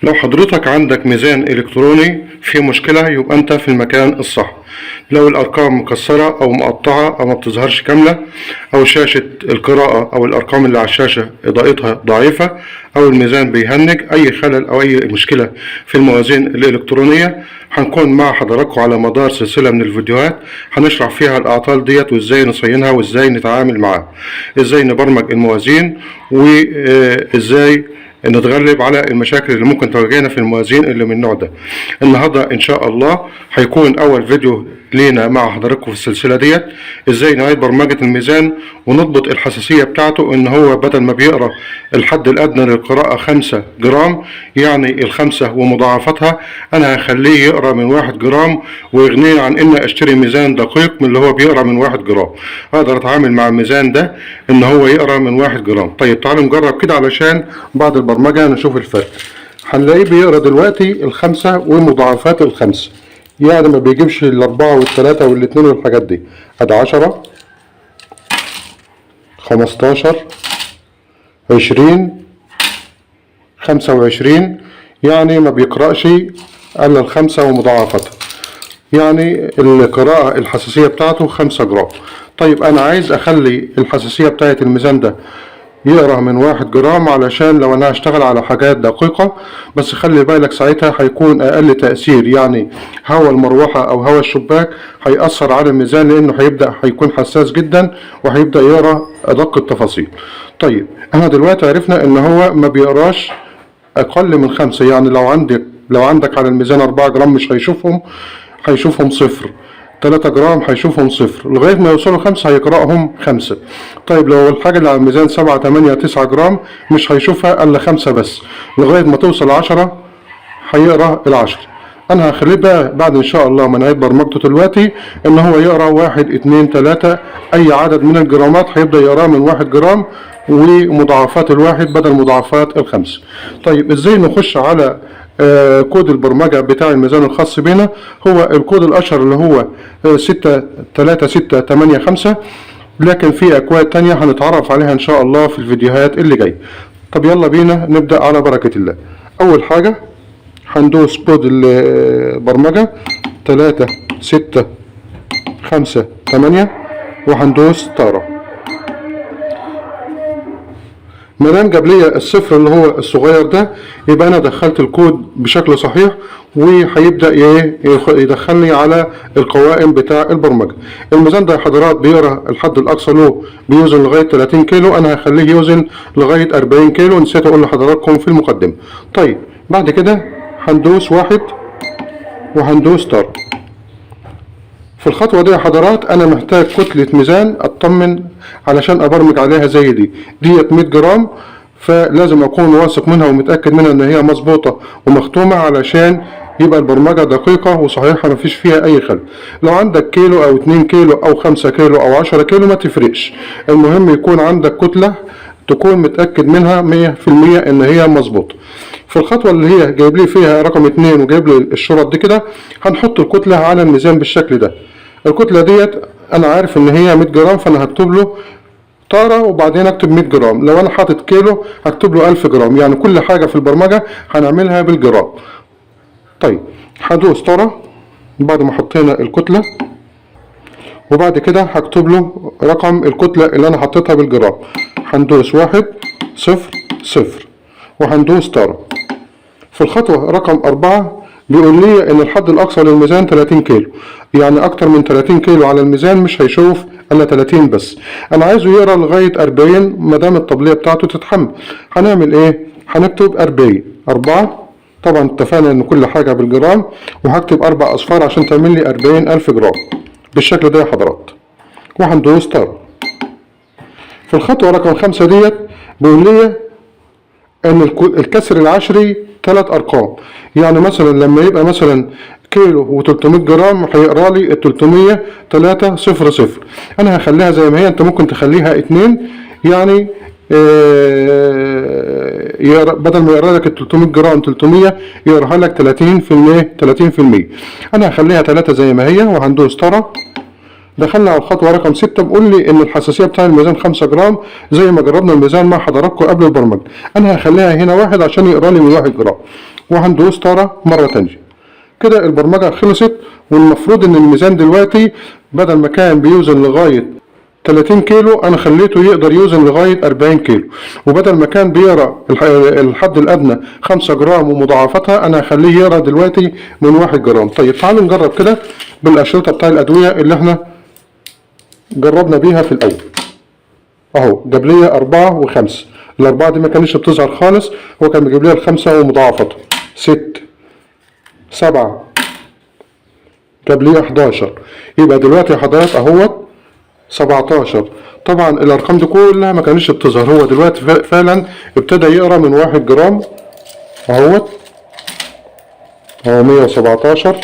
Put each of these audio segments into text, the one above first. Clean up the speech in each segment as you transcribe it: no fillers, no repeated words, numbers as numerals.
لو حضرتك عندك ميزان إلكتروني فيه مشكلة يبقى أنت في المكان الصح. لو الأرقام مكسرة أو مقطعة أو ما بتظهرش كاملة، أو شاشة القراءة أو الأرقام اللي على الشاشة إضاءتها ضعيفة، أو الميزان بيهنج، أي خلل أو أي مشكلة في الموازين الإلكترونية، هنكون مع حضراتكم على مدار سلسلة من الفيديوهات هنشرح فيها الأعطال ديت وإزاي نصينها وإزاي نتعامل معاها، إزاي نبرمج الموازين، وإزاي نتغلب على المشاكل اللي ممكن تواجهنا في الموازين اللي من النوع ده. النهارده ان شاء الله هيكون اول فيديو لينا مع حضراتكم في السلسله ديت، ازاي نعيد برمجه الميزان ونضبط الحساسيه بتاعته، ان هو بدل ما بيقرا الحد الادنى للقراءه 5 جرام، يعني الخمسه ومضاعفتها، انا هخليه يقرا من 1 جرام ويغنيني عن ان اشتري ميزان دقيق من اللي هو بيقرا من 1 جرام. اقدر اتعامل مع الميزان ده ان هو يقرا من 1 جرام. طيب تعالوا نجرب كده علشان بعد البرمجه نشوف الفرق. هنلاقيه بيقرا دلوقتي الخمسه ومضاعفات الخمسه، يعني ما بيجيبش الاربعه والثلاثه والاثنين والحاجات دي. ادي 10 15 20 25، يعني ما بيقراش الا الخمسه ومضاعفتها، يعني القراءه الحساسيه بتاعته 5 جرام. طيب انا عايز اخلي الحساسيه بتاعت الميزان ده يقرا من 1 جرام، علشان لو انا هشتغل على حاجات دقيقة، بس خلي بالك ساعتها هيكون اقل تأثير، يعني هوا المروحة او هوا الشباك هيأثر على الميزان، لانه هيكون حساس جدا وهيبدأ يقرا ادق التفاصيل. طيب احنا دلوقتي عرفنا ان هو ما بيقراش اقل من 5، يعني لو عندك على الميزان 4 جرام مش هيشوفهم صفر، 3 جرام هيشوفهم صفر، لغاية ما يوصلوا 5 هيقرأهم 5. طيب لو الحاجة اللي على الميزان 7 8 9 جرام مش هيشوفها إلا 5 بس، لغاية ما توصل 10 هيقرأ ال10. أنا هخليه بقى بعد إن شاء الله ما نعيد برمجته دلوقتي إن هو يقرأ 1 2 3، أي عدد من الجرامات هيبدأ يقرأ من 1 جرام ومضاعفات الواحد بدل مضاعفات الخمسة. طيب إزاي نخش على كود البرمجة بتاع الميزان الخاص بنا؟ هو الكود الأشهر اللي هو 63685، لكن في أكواد تانية هنتعرف عليها إن شاء الله في الفيديوهات اللي جاي. طب يلا بينا نبدأ على بركة الله. أول حاجة هندوس كود البرمجة 3658 وهندوس طارة. ما دام جاب لي الصفر اللي هو الصغير ده، يبقى انا دخلت الكود بشكل صحيح، وهيبدا يدخلني على القوائم بتاع البرمجه. الميزان ده يا حضرات بيقرا الحد الاقصى له بيوزن لغايه 30 كيلو، انا هخليه يوزن لغايه 40 كيلو، نسيت اقول لحضراتكم في المقدمه. طيب بعد كده هندوس 1 وهندوس طار. في الخطوة دي يا حضرات أنا محتاج كتلة ميزان أطمن علشان أبرمج عليها زي ديت 100 جرام، فلازم أكون واثق منها ومتأكد منها إن هي مظبوطة ومختومة، علشان يبقى البرمجة دقيقة وصحيحة مفيش فيها أي خلل. لو عندك كيلو أو 2 كيلو أو 5 كيلو أو 10 كيلو ما تفرقش، المهم يكون عندك كتلة تكون متأكد منها 100% إن هي مظبوطة. في الخطوة اللي هي جايب لي فيها رقم 2 وجايب لي الشرط دي كده، هنحط الكتلة على الميزان بالشكل ده. الكتلة ديت أنا عارف إن هي 100 جرام، فأنا هكتب له طارة وبعدين أكتب 100 جرام. لو أنا حاطط كيلو هكتب له 1000 جرام، يعني كل حاجة في البرمجة هنعملها بالجرام. طيب هدوس طارة بعد ما حطينا الكتلة، وبعد كده هكتب له رقم الكتلة اللي أنا حطيتها بالجرام. هندوس 1 0 0 وهندوس طارة. في الخطوة رقم 4 بيقول لي ان الحد الاقصى للميزان 30 كيلو، يعني اكتر من 30 كيلو على الميزان مش هيشوف الا 30 بس. انا عايزه يقرا لغاية 40 مادام الطبلية بتاعته تتحمل. هنعمل ايه؟ هنكتب 40 4، طبعا اتفقنا ان كل حاجة بالجرام، وهكتب 4 اصفار عشان تعمل لي 40,000 جرام بالشكل ده يا حضرات، وهندوس طار. في الخطوة رقم 5 ديت بيقول لي ان الكسر العشري 3 ارقام، يعني مثلا لما يبقى مثلا كيلو و300 جرام هيقرا لي ال 300 300. انا هخليها زي ما هي، انت ممكن تخليها 2، يعني بدل ما يقرا لك ال 300 جرام 300 يقراها لك 30%. انا هخليها 3 زي ما هي وهندوس طرة. دخلنا على الخطوة رقم 6، بقول لي إن الحساسية بتاع الميزان 5 جرام زي ما جربنا الميزان مع حضراتكم قبل البرمجة. أنا هخليها هنا 1 عشان يقرا لي من 1 جرام، وهندوس طارة مرة تانية. كده البرمجة خلصت، والمفروض إن الميزان دلوقتي بدل ما كان بيوزن لغاية 30 كيلو أنا خليته يقدر يوزن لغاية 40 كيلو، وبدل ما كان بيقرا الحد الأدنى 5 جرام ومضاعفتها أنا هخليه يقرا دلوقتي من 1 جرام. طيب تعالوا نجرب كده بالأشرطة بتاع الأدوية اللي احنا جربنا بيها في الأول. أهو جاب لي 4 و5، ال4 دي ما كانتش بتظهر خالص، هو كان بيجيب لي ال5 ومضاعفتها 6 7 جاب لي 11. يبقى دلوقتي يا حضرات اهوت 17. طبعا الارقام دي كلها ما كانتش بتظهر، هو دلوقتي فعلا ابتدى يقرا من 1 جرام اهوت. اهو 117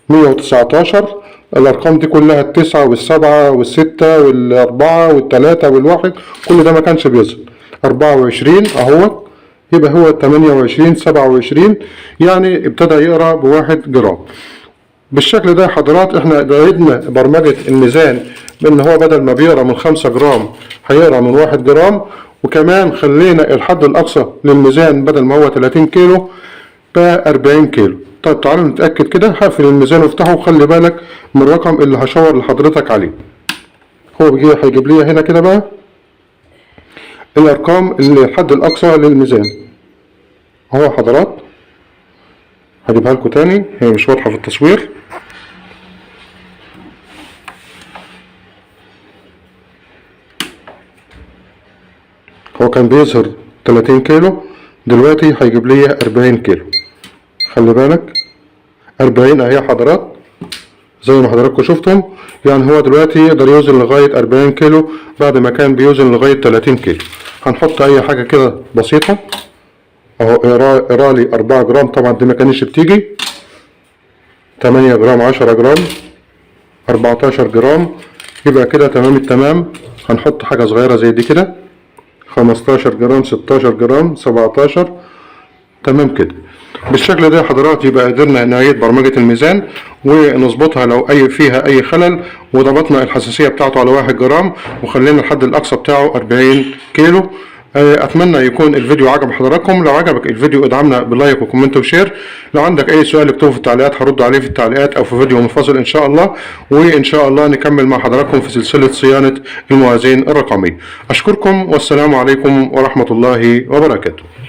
119. الارقام دي كلها ال9 وال7 وال6 وال4 وال3 وال1 كل ده ما كانش بيظهر. 24 اهوت، يبقى هو 28 27 يعني ابتدى يقرا ب1 جرام. بالشكل ده يا حضرات احنا عدنا برمجة الميزان بان هو بدل ما بيقرا من 5 جرام هيقرا من 1 جرام، وكمان خلينا الحد الاقصى للميزان بدل ما هو 30 كيلو ب 40 كيلو. طيب تعالوا نتأكد كده. هقفل الميزان وافتحه، وخلي بالك من الرقم اللي هشاور لحضرتك عليه. هو هيجيب لي هنا كده بقى الارقام اللي الحد الاقصى للميزان. اهو حضرات هجيبها لكم تاني، هي مش واضحة في التصوير. هو كان بيظهر 30 كيلو، دلوقتي هيجيب لي 40 كيلو. خلي بالك 40 اهي حضرات زي ما حضراتكم شفتم، يعني هو دلوقتي يقدر يوزن لغاية 40 كيلو بعد ما كان بيوزن لغاية 30 كيلو. هنحط اي حاجة كده بسيطة. اهو اقرا لي 4 جرام، طبعا دي ما كانتش بتيجي. 8 جرام 10 جرام 14 جرام، يبقى كده تمام التمام. هنحط حاجة صغيرة زي دي كده 15 جرام 16 جرام 17. تمام كده. بالشكل ده يا حضرات يبقى قدرنا نعيد برمجة الميزان ونظبطها لو فيها اي خلل، وضبطنا الحساسية بتاعته على 1 جرام، وخلينا الحد الاقصى بتاعه 40 كيلو. اتمنى يكون الفيديو عجب حضراتكم. لو عجبك الفيديو ادعمنا بلايك وكومنت وشير. لو عندك اي سؤال اكتبه في التعليقات، هرد عليه في التعليقات او في فيديو منفصل ان شاء الله. وان شاء الله نكمل مع حضراتكم في سلسلة صيانة الموازين الرقمية. اشكركم والسلام عليكم ورحمة الله وبركاته.